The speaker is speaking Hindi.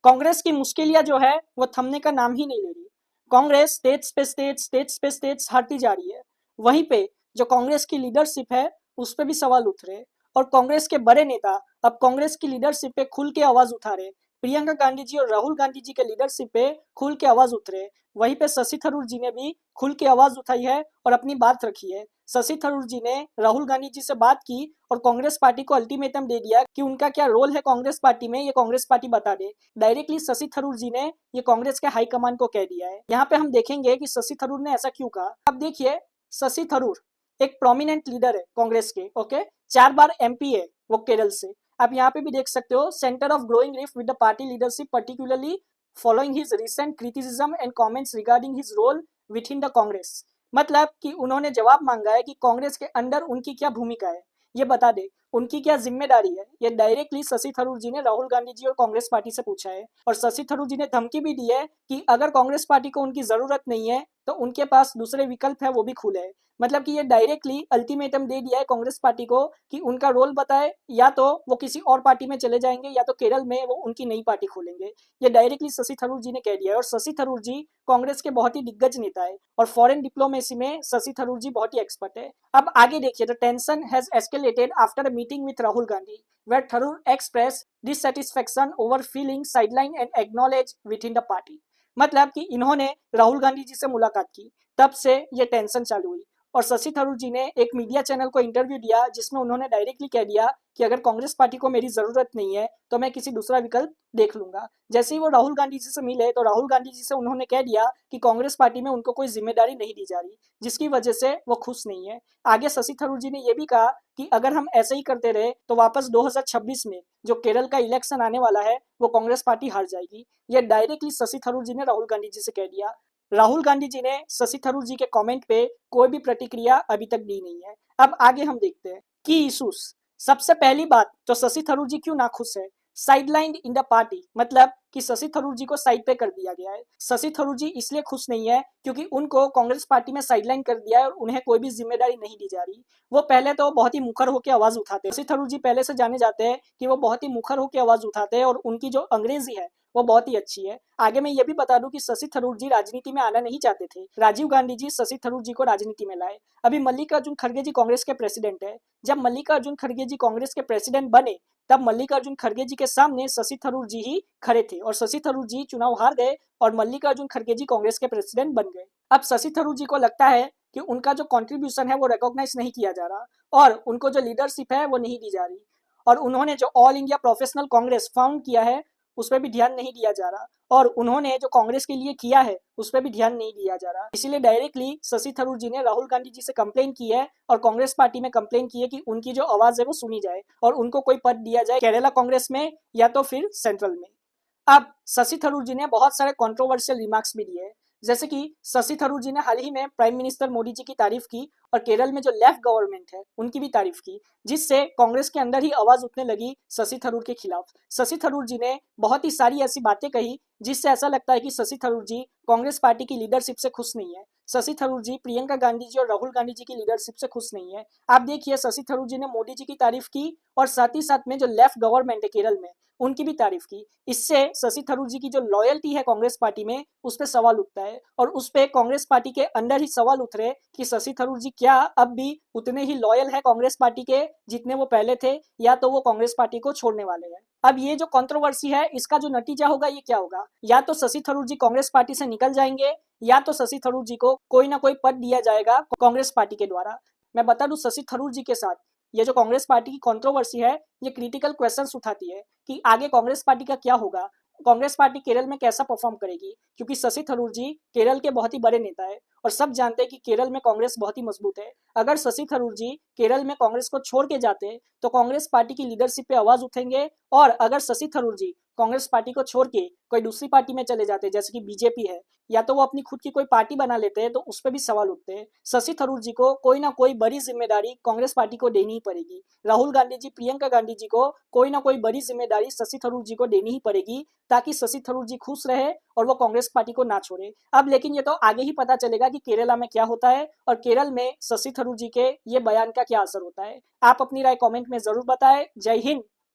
कांग्रेस की मुश्किलियां जो है वो थमने का नाम ही नहीं ले रही। कांग्रेस स्टेट्स हारती जा रही है। वहीं पे जो कांग्रेस की लीडरशिप है उस पर भी सवाल उठ रहे हैं और कांग्रेस के बड़े नेता अब कांग्रेस की लीडरशिप पे खुल के आवाज उठा रहे। प्रियंका गांधी जी और राहुल गांधी जी के लीडरशिप पे खुल के आवाज उठ रहे। वहीं पे शशि थरूर जी ने भी खुल के आवाज उठाई है और अपनी बात रखी है। शशि थरूर जी ने राहुल गांधी जी से बात की और कांग्रेस पार्टी को अल्टीमेटम दे दिया कि उनका क्या रोल है कांग्रेस पार्टी में, ये कांग्रेस पार्टी बता दे। डायरेक्टली शशि थरूर जी ने ये कांग्रेस के हाईकमान को कह दिया है। यहाँ पे हम देखेंगे कि शशि थरूर ने ऐसा क्यों कहा। अब देखिए, शशि थरूर एक प्रोमिनेंट लीडर है कांग्रेस के। ओके, 4 बार एमपी है वो केरल से। आप यहाँ पे भी देख सकते हो, centre of growing rift with the party leadership particularly following his recent criticism and comments regarding his role within the Congress. मतलब कि उन्होंने जवाब मांगा है कि कांग्रेस के अंदर उनकी क्या भूमिका है, ये बता दे, उनकी क्या जिम्मेदारी है। ये डायरेक्टली शशि थरूर जी ने राहुल गांधी जी और कांग्रेस पार्टी से पूछा है। और शशि थरूर जी ने धमकी भी दी है कि अगर कांग्रेस पार्टी को उनकी जरूरत नहीं है तो उनके पास दूसरे विकल्प है, वो भी खुले हैं। मतलब कि ये डायरेक्टली अल्टीमेटम दे दिया है कांग्रेस पार्टी को कि उनका रोल बताए, या तो वो किसी और पार्टी में चले जाएंगे या तो केरल में वो उनकी नई पार्टी खोलेंगे। ये डायरेक्टली शशि थरूर जी ने कह दिया है। और शशि थरूर जी कांग्रेस के बहुत ही दिग्गज नेता है और फॉरेन डिप्लोमेसी में शशि थरूर जी बहुत ही एक्सपर्ट है। अब आगे देखिए, the tension has escalated after a meeting with Rahul Gandhi where Tharoor expressed dissatisfaction over feeling sidelined and acknowledged within the party। मतलब कि इन्होंने राहुल गांधी जी से मुलाकात की, तब से ये टेंशन चालू हुई। और शशि थरूर जी ने एक मीडिया चैनल को इंटरव्यू दिया जिसमें उन्होंने डायरेक्टली कह दिया कि अगर कांग्रेस पार्टी को मेरी जरूरत नहीं है तो मैं किसी दूसरा विकल्प देख लूंगा। जैसे ही वो राहुल गांधी जी से मिले तो राहुल गांधी जी से उन्होंने कह दिया कि कांग्रेस पार्टी में उनको कोई जिम्मेदारी नहीं दी जा रही, जिसकी वजह से वो खुश नहीं है। आगे शशि थरूर जी ने यह भी कहा कि अगर हम ऐसे ही करते रहे तो वापस 2026 में जो केरल का इलेक्शन आने वाला है वो कांग्रेस पार्टी हार जाएगी। ये डायरेक्टली शशि थरूर जी ने राहुल गांधी जी से कह दिया। राहुल गांधी जी ने शशि थरूर जी के कमेंट पे कोई भी प्रतिक्रिया अभी तक दी नहीं है। अब आगे हम देखते हैं की इशूज। सबसे पहली बात तो शशि थरूर जी क्यों नाखुश है। साइडलाइंड इन द पार्टी, मतलब कि शशि थरूर जी को साइड पे कर दिया गया है। शशि थरूर जी इसलिए खुश नहीं है क्योंकि उनको कांग्रेस पार्टी में साइडलाइन कर दिया है और उन्हें कोई भी जिम्मेदारी नहीं दी जा रही। वो पहले तो बहुत ही मुखर होकर आवाज उठाते हैं। शशि थरूर जी पहले से जाने जाते हैं कि वो बहुत ही मुखर होकर आवाज उठाते हैं और उनकी जो अंग्रेजी है वो बहुत ही अच्छी है। आगे मैं ये भी बता दूं कि शशि थरूर जी राजनीति में आना नहीं चाहते थे। राजीव गांधी जी शशि थरूर जी को राजनीति में लाए। अभी मल्लिकार्जुन खड़गे जी कांग्रेस के प्रेसिडेंट है। जब मल्लिकार्जुन खड़गे जी कांग्रेस के प्रेसिडेंट बने तब मल्लिकार्जुन खड़गे जी के सामने शशि थरूर जी ही खड़े थे और शशि थरूर जी चुनाव हार गए और मल्लिकार्जुन खड़गे जी कांग्रेस के प्रेसिडेंट बन गए। अब शशि थरूर जी को लगता है कि उनका जो कंट्रीब्यूशन है वो रिकॉग्नाइज नहीं किया जा रहा और उनको जो लीडरशिप है वो नहीं दी जा रही। और उन्होंने जो all India professional Congress found किया है उस पर भी ध्यान नहीं दिया जा रहा और उन्होंने जो कांग्रेस के लिए किया है उस पर भी ध्यान नहीं दिया जा रहा। इसीलिए डायरेक्टली शशि थरूर जी ने राहुल गांधी जी से कंप्लेन की है और कांग्रेस पार्टी में कंप्लेन की है कि उनकी जो आवाज है वो सुनी जाए और उनको कोई पद दिया जाए केरला कांग्रेस में या तो फिर सेंट्रल में। अब शशि थरूर जी ने बहुत सारे कंट्रोवर्शियल रिमार्क्स भी दिए, जैसे कि शशि थरूर जी ने हाल ही में प्राइम मिनिस्टर मोदी जी की तारीफ की और केरल में जो लेफ्ट गवर्नमेंट है उनकी भी तारीफ की, जिससे कांग्रेस के अंदर ही आवाज उठने लगी शशि थरूर के खिलाफ। शशि थरूर जी ने बहुत ही सारी ऐसी बातें कही जिससे ऐसा लगता है कि शशि थरूर जी कांग्रेस पार्टी की लीडरशिप से खुश नहीं है। शशि थरूर जी प्रियंका गांधी जी और राहुल गांधी जी की लीडरशिप से खुश नहीं है। आप देखिए, शशि थरूर जी ने मोदी जी की तारीफ की और साथ ही साथ में जो लेफ्ट गवर्नमेंट है केरल में उनकी भी तारीफ की। इससे शशि थरूर जी की जो लॉयल्टी है कांग्रेस पार्टी में उस पर सवाल उठता है और उस पर कांग्रेस पार्टी के अंदर ही सवाल उठ रहे कि शशि थरूर जी क्या अब भी उतने ही लॉयल है कांग्रेस पार्टी के जितने वो पहले थे, या तो वो कांग्रेस पार्टी को छोड़ने वाले हैं। अब ये जो कंट्रोवर्सी है इसका जो नतीजा होगा ये क्या होगा, या तो शशि थरूर जी कांग्रेस पार्टी से निकल जाएंगे या तो शशि थरूर जी को कोई ना कोई पद दिया जाएगा कांग्रेस पार्टी के द्वारा। मैं बता दूं, शशि थरूर जी के साथ ये जो कांग्रेस पार्टी की कंट्रोवर्सी है ये क्रिटिकल क्वेश्चंस उठाती है कि आगे कांग्रेस पार्टी का क्या होगा, कांग्रेस पार्टी केरल में कैसा परफॉर्म करेगी, क्योंकि शशि थरूर जी केरल के बहुत ही बड़े नेता है और सब जानते हैं कि केरल में कांग्रेस बहुत ही मजबूत है। अगर शशि थरूर जी केरल में कांग्रेस को छोड़ के जाते तो कांग्रेस पार्टी की लीडरशिप पे आवाज उठेंगे और अगर शशि थरूर जी कांग्रेस पार्टी को छोड़ के कोई दूसरी पार्टी में चले जाते जैसे कि बीजेपी है या तो वो अपनी खुद की कोई पार्टी बना लेते हैं तो उस पर भी सवाल उठते हैं। शशि थरूर जी को कोई ना कोई बड़ी जिम्मेदारी कांग्रेस पार्टी को देनी ही पड़ेगी। राहुल गांधी जी प्रियंका गांधी जी को कोई ना कोई बड़ी जिम्मेदारी शशि थरूर जी को देनी ही पड़ेगी ताकि शशि थरूर जी खुश रहे और वो कांग्रेस पार्टी को ना छोड़े। अब लेकिन ये तो आगे ही पता चलेगा कि केरला में क्या होता है और केरल में शशि थरूर जी के ये बयान का क्या असर होता है। आप अपनी राय कमेंट में जरूर बताएं। जय हिंद।